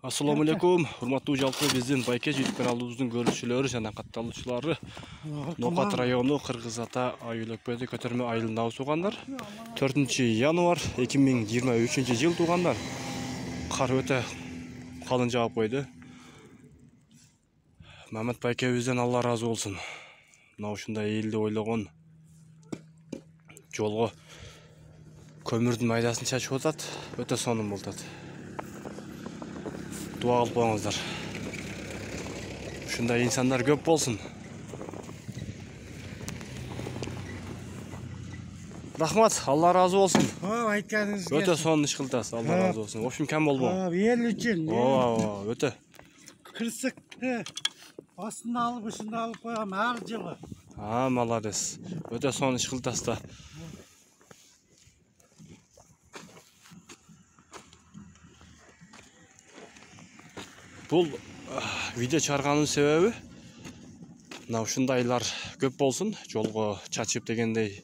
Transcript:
Assalamu alaikum, hurmattуу жалпы биздин Байке YouTube каналыбыздын көрүүчүлөрү жана катталуучулары. Нокат району Кыргыз Ата айыл-өкпөдө көтөрмө айылында туугандар. 4-январ 2023 жыл туугандар. Кар өтө калың жаап койду. Мамат Байкебизден Алла разы болсун. Мына ушундай элди ойлогон жолго көмүрдүн майдасын чачып атат. Өтө сонун болот. Дуа кылып коюңуздар. Ушундай инсандар көп болсун. Рахмат, Алла разы болсун. Айтканыңыз Өтө сонун иш кылдыңыз, Алла разы болсун. В общем, кем болбоң. ел үчүн. Өтө. Кырсыкты астына алып, ушунда алып коям ар жылы. Молодец. Өтө сонун иш кылдыңыз да. Бул видео чыгарганын себеби мына ушундайлар көп болсун, жолго чачып дегендей